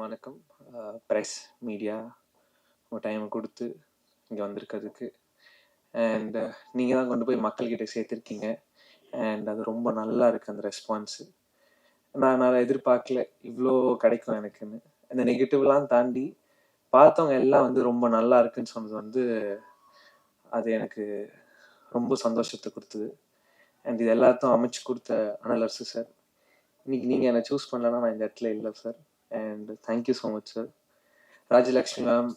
வணக்கம். Press, media உங்கள் டைமை கொடுத்து இங்கே வந்திருக்கிறதுக்கு. அண்ட் நீங்கள் தான் கொண்டு போய் மக்கள்கிட்ட சேர்த்துருக்கீங்க. அண்ட் அது ரொம்ப நல்லா இருக்குது அந்த ரெஸ்பான்ஸு. நான் எதிர்பார்க்கல இவ்வளோ கிடைக்கும் எனக்குன்னு. அந்த நெகட்டிவ்லாம் தாண்டி பார்த்தவங்க எல்லாம் வந்து ரொம்ப நல்லா இருக்குன்னு சொன்னது அது எனக்கு ரொம்ப சந்தோஷத்தை கொடுத்தது. அண்ட் இது எல்லாத்தையும் அமைச்சு கொடுத்த அனலரசு சார், இன்னைக்கு நீங்கள் என்னை சூஸ் பண்ணலன்னா நான் இந்த இடத்துல இல்லை sir. And thank you so much sir. Rajalakshmi ma'am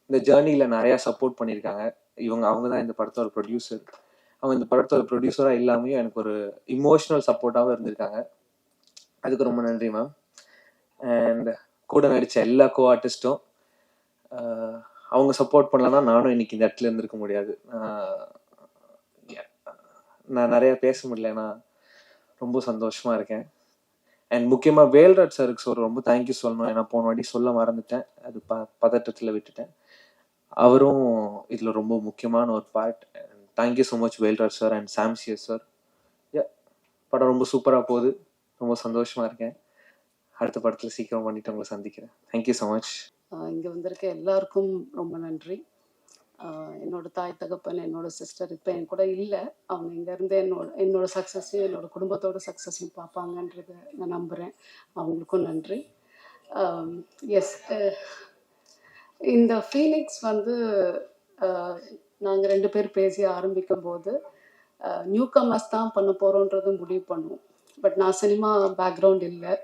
இந்த ஜேர்னியில் நிறையா சப்போர்ட் பண்ணியிருக்காங்க. அவங்க தான் இந்த படத்தோட ப்ரொடியூசர். அவங்க இந்த படத்தோட ப்ரொடியூசராக இல்லாமையும் எனக்கு ஒரு இமோஷ்னல் சப்போர்ட்டாகவும் இருந்திருக்காங்க. அதுக்கு ரொம்ப நன்றி மேம். அண்ட் கூட நடித்த எல்லா கோ ஆர்டிஸ்ட்டும் அவங்க சப்போர்ட் பண்ணலன்னா நானும் இன்னைக்கு இந்த இடத்துல இருந்திருக்க முடியாது. நான் நிறையா பேச முடியல, நான் ரொம்ப சந்தோஷமாக இருக்கேன். அண்ட் முக்கியமாக வேல்ராஜ் சாருக்கு ரொம்ப தேங்க்யூ சொல்லணும். ஏன்னா போன வாட்டி சொல்ல மறந்துட்டேன், அது பதட்டத்தில் விட்டுட்டேன். அவரும் இதில் ரொம்ப முக்கியமான ஒரு part. Thank you so much Velraj sir and சாம்சியஸ் sir. படம் ரொம்ப சூப்பராக போகுது, ரொம்ப சந்தோஷமாக இருக்கேன். அடுத்த படத்தில் சீக்கிரம் பண்ணிட்டு உங்களை சந்திக்கிறேன். Thank you so much. இங்கே வந்திருக்க எல்லாருக்கும் ரொம்ப நன்றி. என்னோட தாய் தகப்பன், என்னோட சிஸ்டர் இப்போ என் கூட இல்லை. அவங்க இங்கேருந்து என்னோட சக்ஸஸையும் என்னோட குடும்பத்தோட சக்ஸஸையும் பார்ப்பாங்கன்றதை நான் நம்புகிறேன். அவங்களுக்கும் நன்றி. எஸ், இந்த ஃபீலிங்ஸ் நாங்கள் 2 பேர் பேசி ஆரம்பிக்கும் போது நியூ கமர்ஸ் தான் பண்ண போகிறோன்றது முடிவு பண்ணுவோம். பட் நான் சினிமா பேக்ரவுண்ட் இல்லை.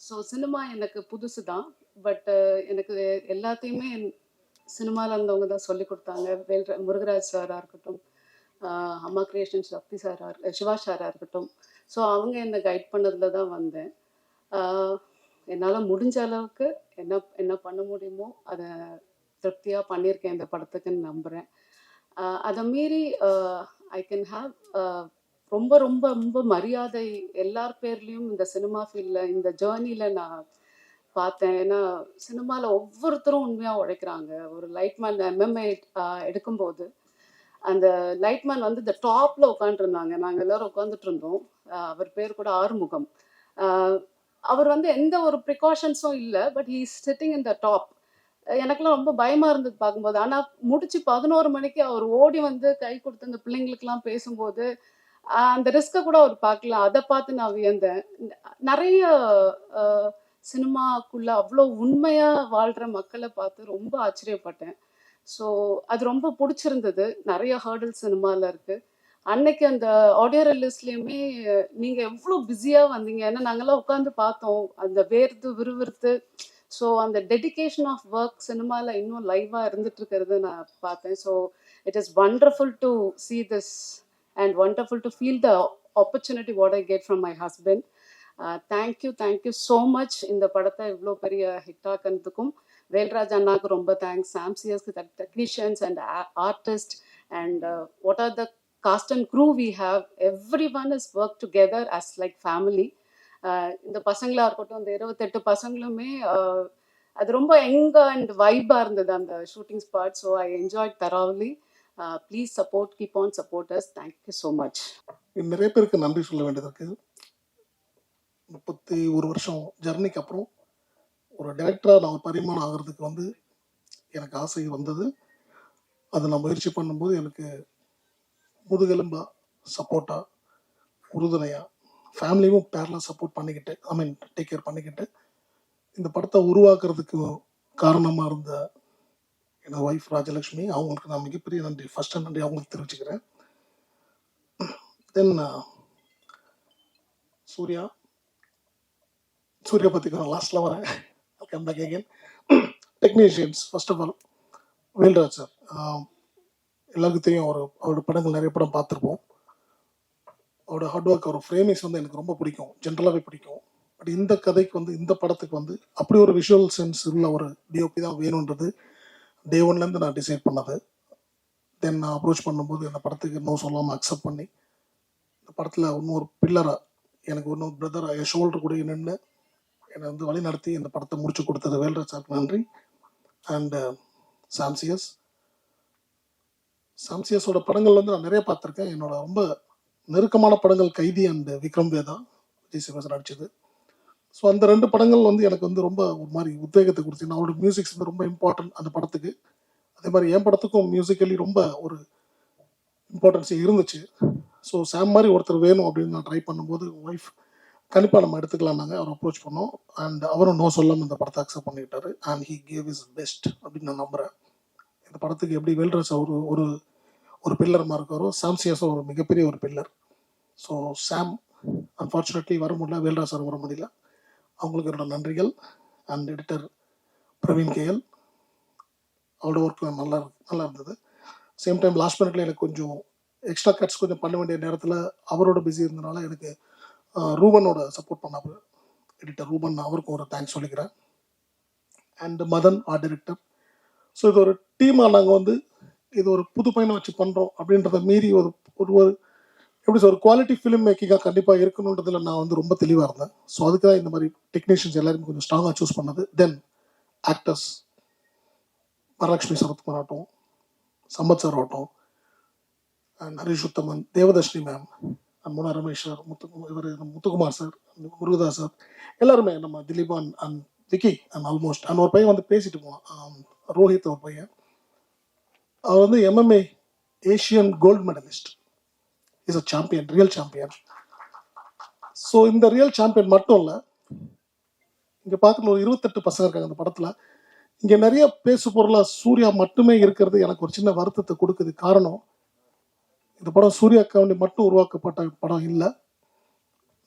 ஸோ சினிமா எனக்கு புதுசு தான். பட் எனக்கு எல்லாத்தையுமே சினிமாவில் இருந்தவங்க தான் சொல்லி கொடுத்தாங்க. முருகராஜ் சாராக இருக்கட்டும், அம்மா கிரியேஷன் சக்தி சாராக, சிவா சாராக இருக்கட்டும். ஸோ அவங்க என்னை கைட் பண்ணதில் தான் வந்தேன். என்னால் முடிஞ்ச அளவுக்கு என்ன பண்ண முடியுமோ அதை திருப்தியாக பண்ணியிருக்கேன் இந்த படத்துக்குன்னு நம்புகிறேன். அதை மீறி ஐ கேன் ஹாவ் ரொம்ப ரொம்ப ரொம்ப மரியாதை எல்லார் பேர்லேயும் இந்த சினிமா ஃபீல்டில், இந்த ஜேர்னியில் நான் பார்த்தேன். ஏன்னா சினிமாவில் ஒவ்வொருத்தரும் உண்மையாக உழைக்கிறாங்க. ஒரு லைட்மேன் எம்எம்ஏ எடுக்கும்போது அந்த லைட்மேன் இந்த டாப்பில் உட்காந்துருந்தாங்க. நாங்கள் எல்லோரும் உட்காந்துட்டு இருந்தோம். அவர் பேர் கூட ஆறுமுகம். அவர் எந்த ஒரு ப்ரிகாஷன்ஸும் இல்லை, but he is sitting in the top. எனக்குலாம் ரொம்ப பயமாக இருந்தது பார்க்கும்போது. ஆனால் முடிச்சு 11 மணிக்கு அவர் ஓடி கை கொடுத்து அந்த பிள்ளைங்களுக்கெல்லாம் பேசும்போது அந்த ரிஸ்கை கூட அவர் பார்க்கல. அதை பார்த்து நான் வியந்தேன். நிறைய சினிமாக்குள்ள அவ்வளோ உண்மையாக வாழ்கிற மக்களை பார்த்து ரொம்ப ஆச்சரியப்பட்டேன். ஸோ அது ரொம்ப பிடிச்சிருந்தது. நிறைய ஹேர்டில் சினிமாவில் இருக்குது. அன்னைக்கு அந்த ஆடியோ ரிலீஸ்லேயுமே நீங்கள் எவ்வளோ பிஸியாக வந்தீங்க. ஏன்னா நாங்கள்லாம் உட்காந்து பார்த்தோம், அந்த விறுவிறுத்து. ஸோ அந்த டெடிகேஷன் ஆஃப் ஒர்க் சினிமாவில் இன்னும் லைவாக இருந்துட்டு இருக்கிறது நான் பார்த்தேன். So it is wonderful to see this and wonderful to feel the opportunity what I get from my husband. Thank you so much. இந்த படத்தை இவ்வளோ பெரிய ஹிட் ஆக்கிறதுக்கும் வேல்ராஜ் அண்ணாவுக்கு ரொம்ப தேங்க்ஸ். சாம்சியஸ்க்கு, technicians and artist and what are the cast and crew we have. Everyone is work together as like family. இந்த பசங்களாக இருக்கட்டும், இந்த 28 பசங்களுமே அது ரொம்ப யங் அண்ட் வைபாக இருந்தது அந்த shooting spot. So I enjoyed thoroughly. Please support, keep on support us. Thank you so much. நிறைய பேருக்கு நன்றி சொல்ல வேண்டியது இருக்குது. 31 வருஷம் ஜர்னிக்கு அப்புறம் ஒரு டைரக்டராக நான் ஒரு பரிமாணம் ஆகிறதுக்கு எனக்கு ஆசை வந்தது. அதை நான் முயற்சி பண்ணும்போது எனக்கு முதுகெலும்பா, சப்போர்ட்டாக, உறுதுணையாக, ஃபேமிலியும் பேரலாக சப்போர்ட் பண்ணிக்கிட்டு, டேக் கேர் பண்ணிக்கிட்டு இந்த படத்தை உருவாக்குறதுக்கு காரணமாக இருந்த என்னோட ஒய்ஃப் ராஜலக்ஷ்மி, அவங்களுக்கு நான் மிகப்பெரிய நன்றி, ஃபர்ஸ்ட் நன்றி அவங்களுக்கு தெரிவிச்சுக்கிறேன். தென் சூர்யா பற்றி நான் லாஸ்ட்டில் வரேன். Come back again. Technicians, first of all Velraj sir. எல்லாருக்கும் தெரியும், அவரோட படங்கள் நிறைய படம் பார்த்துருப்போம். அவரோட ஹார்ட் ஒர்க், அவர் ஃப்ரேமிங்ஸ் எனக்கு ரொம்ப பிடிக்கும், ஜென்ரலாகவே பிடிக்கும். பட் இந்த கதைக்கு இந்த படத்துக்கு அப்படி ஒரு விஷுவல் சென்ஸ் உள்ள ஒரு டிஓபி தான் வேணுன்றது டே ஒன்லேருந்து நான் டிசைட் பண்ணது. தென் நான் அப்ரோச் பண்ணும்போது இந்த படத்துக்கு இன்னும் சொல்லாமல் அக்செப்ட் பண்ணி இந்த படத்தில் இன்னொரு பில்லராக, எனக்கு இன்னொரு பிரதராக என் ஷோல்டர் கூட நின்று என்னை வழி நடத்தி இந்த படத்தை முடிச்சு கொடுத்தது வேல்ராஜ் சாருக்கு நன்றி. அண்ட் சாம்சியஸோட படங்கள் நான் நிறைய பார்த்துருக்கேன். என்னோட ரொம்ப நெருக்கமான படங்கள் கைதி அண்ட் விக்ரம் வேதா. ஜெய்சிவா சார் நடிச்சது. ஸோ அந்த 2 படங்கள் வந்து எனக்கு வந்து ரொம்ப ஒரு மாதிரி உத்வேகத்தை கொடுத்து, நான் அவரோட மியூசிக்ஸ் வந்து ரொம்ப இம்பார்ட்டன்ட் அந்த படத்துக்கு. அதே மாதிரி என் படத்துக்கும் மியூசிக்கலி ரொம்ப ஒரு இம்பார்ட்டன்ஸ் இருந்துச்சு. ஸோ சாம் மாதிரி ஒருத்தர் வேணும் அப்படின்னு நான் ட்ரை பண்ணும்போது ஒய்ஃப் கண்டிப்பாக நம்ம எடுத்துக்கலாம்னாங்க. அவர் அப்ரோச் பண்ணோம். அண்ட் அவரும் நோ சொல்லாமல் இந்த படத்தை அக்செப்ட் பண்ணிக்கிட்டாரு. And he gave his best அப்படின்னு நான் நம்புகிறேன். இந்த படத்துக்கு எப்படி வேல்ராஜ் ஒரு ஒரு ஒரு பில்லர் மாதிரி இருக்காரோ, சாம் சியாஸும் ஒரு மிகப்பெரிய ஒரு பில்லர். ஸோ சாம் அன்ஃபார்ச்சுனேட்லி வர முடியல, வேல்ராஜ் சார் வர முடியல. அவங்களுக்கு என்னோட நன்றிகள். அண்ட் எடிட்டர் பிரவீன் கேஎல், அவரோட ஒர்க் நல்லா இருந்தது. சேம் டைம் லாஸ்ட் மினிட்ல எனக்கு கொஞ்சம் எக்ஸ்ட்ரா கட்ஸ் கொஞ்சம் பண்ண வேண்டிய நேரத்தில் அவரோட பிஸி இருந்தனால எனக்கு ரூபனோட சப்போர்ட் பண்ணாரு, எடிட்டர் ரூபன், அவருக்கும் ஒரு தேங்க்ஸ் சொல்லிக்கிறேன். And Madan art director. So இது ஒரு டீமாக நாங்கள் வந்து இது ஒரு புது பையனை வச்சு பண்ணுறோம் அப்படின்றத மீறி ஒரு ஒரு எப்படி ஒரு குவாலிட்டி ஃபிலிம் மேக்கிங்காக கண்டிப்பாக இருக்கணுன்றதுல நான் வந்து ரொம்ப தெளிவாக இருந்தேன். ஸோ அதுக்கு தான் இந்த மாதிரி டெக்னீஷியன்ஸ் எல்லாருமே கொஞ்சம் ஸ்ட்ராங்காக சூஸ் பண்ணது. தென் ஆக்டர்ஸ் வரலட்சுமி சரத்குமார் ஆகட்டும், சம்பத் சார் ஆகட்டும், and Harish Uthaman, Devadarshini ma'am, Muna Ramesh sir, இவர் முத்துக்குமார் சார், முருகதாஸ் சார், எல்லாருமே, நம்ம Dhileepan and Vicky and almost. And ஒரு பையன் வந்து பேசிட்டு போவான், ரோஹித் ஒரு பையன். அவர் வந்து MMA Asian gold medallist. Is a champion, real champion. So இந்த ரியல் சாம்பியன் மட்டும் இல்லை, இங்கே பார்க்கணும் ஒரு 28 பசங்க இருக்காங்க அந்த படத்தில். இங்கே நிறைய பேசு பொருளாக சூர்யா மட்டுமே இருக்கிறது எனக்கு ஒரு சின்ன வருத்தத்தை கொடுக்குது. காரணம், இந்த படம் சூர்யாக்காண்டி மட்டும் உருவாக்கப்பட்ட படம் இல்லை.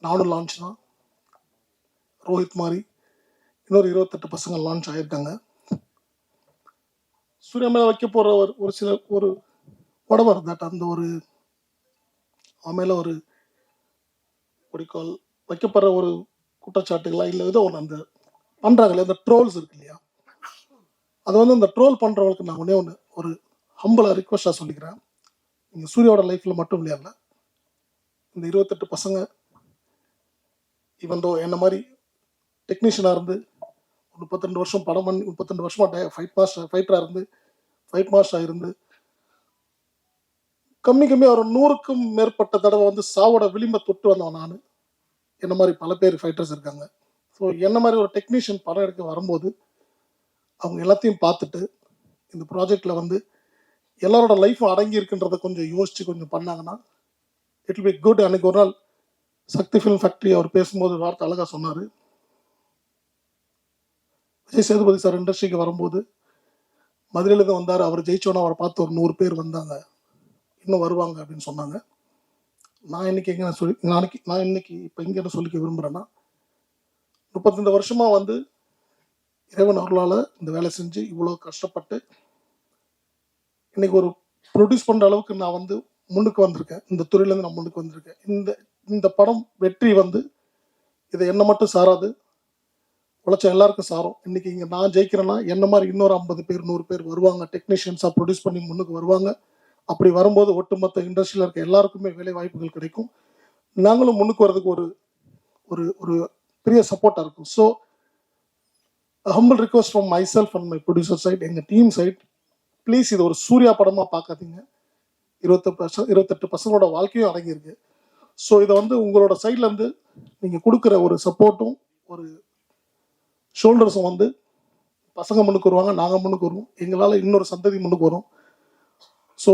நானும் லான்ச் தான். ரோஹித் மாதிரி இன்னொரு 28 பசங்க லான்ச் ஆகியிருக்காங்க. சூர்யா மேலே வைக்க போகிற ஒரு சில ஒரு whatever that அந்த ஒரு அவன் மேலே ஒரு பொடிக்கால் வைக்கப்படுற ஒரு குற்றச்சாட்டுகளா இல்லை ஏதோ ஒன்று அந்த பண்ணுறாங்களே அந்த ட்ரோல்ஸ் இருக்கு இல்லையா, அது வந்து அந்த ட்ரோல் பண்ணுறவங்களுக்கு நான் ஒன்று ஒரு ஹம்பிளாக ரிக்வஸ்டாக சொல்லிக்கிறேன். நீங்கள் சூர்யாவோட லைஃப்பில் மட்டும் இல்லையா, இந்த 28 பசங்க இவன் என்ன மாதிரி டெக்னீஷியனாக இருந்து 32 வருஷம் படம் பண்ணி 32 வருஷமாக ஃபைட்டராக இருந்து ஃபைட் மாஸ்டராக இருந்து கம்மி ஒரு 100க்கும் மேற்பட்ட தடவை வந்து சாவோட விளிம்பை தொட்டு வந்தவன் நான். என்ன மாதிரி பல பேர் ஃபைட்டர்ஸ் இருக்காங்க. ஸோ என்ன மாதிரி ஒரு டெக்னீஷியன் படம் எடுக்க வரும்போது அவங்க எல்லாத்தையும் பார்த்துட்டு இந்த ப்ராஜெக்டில் வந்து எல்லாரோட லைஃப்பும் அடங்கி இருக்குன்றதை கொஞ்சம் யோசித்து கொஞ்சம் பண்ணாங்கன்னா இட் வில் பி குட். அன்னைக்கு ஒரு நாள் சக்தி ஃபிலிம் ஃபேக்ட்ரி அவர் பேசும்போது வார்த்தை அழகாக சொன்னார். விஜய் சேதுபதி சார் இண்டஸ்ட்ரிக்கு வரும்போது மதுரையிலேருந்து வந்தார். அவர் ஜெயிச்சோன்னா அவரை பார்த்து ஒரு 100 பேர் வந்தாங்க, இன்னும் வருவாங்க அப்படின்னு சொன்னாங்க. நான் இன்னைக்கு இப்போ எங்கே என்ன சொல்லிக்க விரும்புகிறேன்னா, 32 வருஷமாக வந்து இறைவன் அருளால் இந்த வேலை செஞ்சு இவ்வளோ கஷ்டப்பட்டு இன்னைக்கு ஒரு ப்ரொடியூஸ் பண்ணுற அளவுக்கு நான் வந்து முன்னுக்கு வந்திருக்கேன். இந்த துறையிலேருந்து நான் முன்னுக்கு வந்திருக்கேன். இந்த படம் வெற்றி வந்து இதை என்ன மட்டும் சாராது, உழைச்ச எல்லாருக்கும் சாரும். இன்னைக்கு இங்கே நான் ஜெயிக்கிறேன்னா என்ன மாதிரி இன்னொரு 50 பேர் 100 பேர் வருவாங்க, டெக்னீஷியன்ஸாக ப்ரொடியூஸ் பண்ணி முன்னுக்கு வருவாங்க. அப்படி வரும்போது ஒட்டுமொத்த இண்டஸ்ட்ரியில் இருக்க எல்லாருக்குமே வேலை வாய்ப்புகள் கிடைக்கும். நாங்களும் முன்னுக்கு வர்றதுக்கு ஒரு ஒரு ஒரு பெரிய சப்போர்ட்டாக இருக்கும். So humble request from myself and my producer side, எங்கள் டீம் சைட், ப்ளீஸ் இது ஒரு சூர்யா படமாக பார்க்காதீங்க. 28 பசங்களோட வாழ்க்கையும் அடங்கியிருக்கு. ஸோ இதை வந்து உங்களோட சைட்லேருந்து நீங்கள் கொடுக்குற ஒரு சப்போர்ட்டும் ஒரு ஷோல்டர்ஸும் வந்து பசங்க முன்னுக்கு வருவாங்க, நாங்கள் முன்னுக்கு வருவோம், எங்களால் இன்னொரு சந்ததி முன்னுக்கு வரும். ஸோ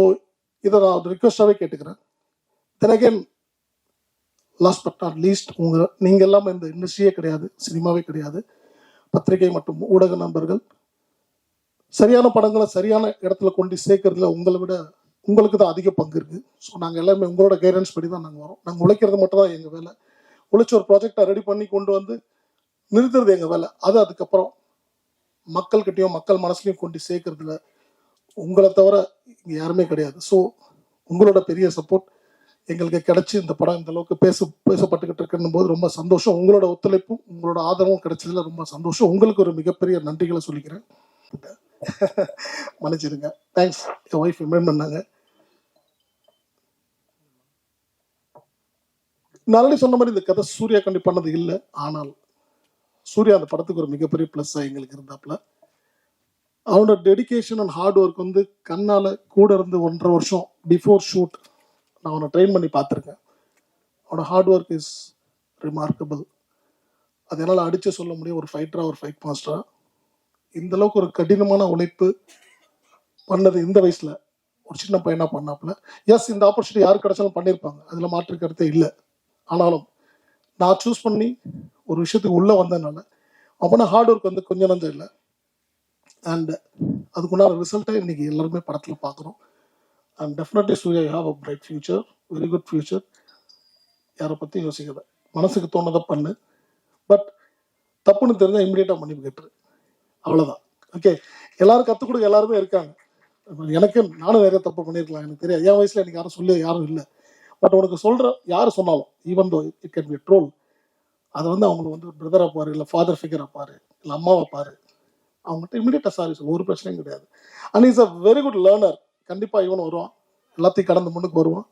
இதை நான் ரிக்வஸ்டாகவே கேட்டுக்கிறேன். தென் again last but not least, நீங்கள் எல்லாமே இந்த இண்டஸ்ட்ரியே கிடையாது, சினிமாவே கிடையாது, பத்திரிகை மற்றும் ஊடக நண்பர்கள் சரியான படங்களை சரியான இடத்துல கொண்டு சேர்க்கறதுல உங்களை விட உங்களுக்கு தான் அதிக பங்கு இருக்குது. ஸோ நாங்கள் எல்லாமே உங்களோட கைடன்ஸ் படி தான் நாங்கள் வரோம். நாங்கள் உழைக்கிறது மட்டும் தான் எங்கள் வேலை. உழைச்சி ஒரு ப்ராஜெக்டை ரெடி பண்ணி கொண்டு வந்து நிறுத்துறது எங்கள் வேலை. அது அதுக்கப்புறம் மக்கள்கிட்டையும் மக்கள் மனசுலையும் கொண்டு சேர்க்கறதுல உங்களை தவிர இங்கே யாருமே கிடையாது. ஸோ உங்களோட பெரிய சப்போர்ட் எங்களுக்கு கிடைச்சி இந்த படம் இந்த அளவுக்கு பேசப்பட்டுக்கிட்டு இருக்குன்னும் போது ரொம்ப சந்தோஷம். உங்களோட ஒத்துழைப்பும் உங்களோட ஆதரவும் கிடைச்சதுல ரொம்ப சந்தோஷம். உங்களுக்கு ஒரு மிகப்பெரிய நன்றிகளை சொல்லிக்கிறேன். மன்னிச்சிருங்க. தேங்க்ஸ். என் ஒய்ஃப் ரிமைண்ட் பண்ணாங்க. நான் ஆல்ரெடி சொன்ன மாதிரி இந்த கதை சூர்யா கண்டி பண்ணது இல்லை. ஆனால் சூர்யா அந்த படத்துக்கு ஒரு மிகப்பெரிய ப்ளஸ்ஸாக எங்களுக்கு இருந்தாப்புல. அவனோட டெடிகேஷன் அண்ட் ஹார்ட் ஒர்க் வந்து கண்ணால் கூட இருந்து 1.5 வருஷம் பிஃபோர் ஷூட் நான் அவனை ட்ரெயின் பண்ணி பார்த்துருக்கேன். அவனோட ஹார்ட் ஒர்க் இஸ் ரிமார்க்கபிள். அது என்னால் அடித்து சொல்ல முடியும். ஒரு ஃபைட்டராக, ஒரு ஃபைட் மாஸ்டராக இந்த அளவுக்கு ஒரு கடினமான உழைப்பு பண்ணது இந்த வயசில் ஒரு சின்ன பையனாக பண்ணாப்புல. எஸ், இந்த ஆப்பர்ச்சுனிட்டி யாருக்கு கிடைச்சாலும் பண்ணியிருப்பாங்க, அதில் மாற்று கருத்தே இல்லை. ஆனாலும் நான் சூஸ் பண்ணி ஒரு விஷயத்துக்கு உள்ளே வந்ததுனால அப்போனா ஹார்ட் ஒர்க் வந்து கொஞ்சம் நஞ்சம் இல்லை. அண்ட் அதுக்குண்டான ரிசல்ட்டை இன்னைக்கு எல்லாருமே படத்தில் பார்க்குறோம். And definitely Suriya, you have a bright future, very good future. யாரை பற்றி யோசிக்கிறத, மனசுக்கு தோணதை பண்ணு. பட் தப்புன்னு தெரிஞ்சால் இமீடியட்டாக மன்னிப்பு கேட்டுரு, அவ்வளோதான். ஓகே, எல்லாரும் கற்றுக் கொடுக்க எல்லாருமே இருக்காங்க. எனக்கு நானும் நிறைய தப்பு பண்ணியிருக்கலாம், எனக்கு தெரியாது. என் வயசில் எனக்கு யாரும் சொல்லி யாரும் இல்லை. பட் உனக்கு சொல்கிற யார் சொன்னாலும், even though it can be troll, அதை வந்து அவங்களுக்கு வந்து பிரதராக பாரு, இல்லை ஃபாதர் ஃபிகராக பாரு, இல்லை அம்மாவை பாரு, அவங்ககிட்ட இமீடியட்டாக சாரி சொல்ல, ஒரு பிரச்சனையும் கிடையாது. And is a very good learner. கண்டிப்பாக இவன் வருவான், எல்லாத்தையும் கடந்து முன்னுக்கு வருவான்.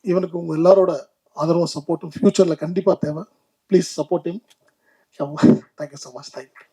இவனுக்கு உங்கள் எல்லாரோட ஆதரவும் சப்போர்ட்டும் ஃப்யூச்சரில் கண்டிப்பாக தேவை. Please support him. Thank you so much. Thank you.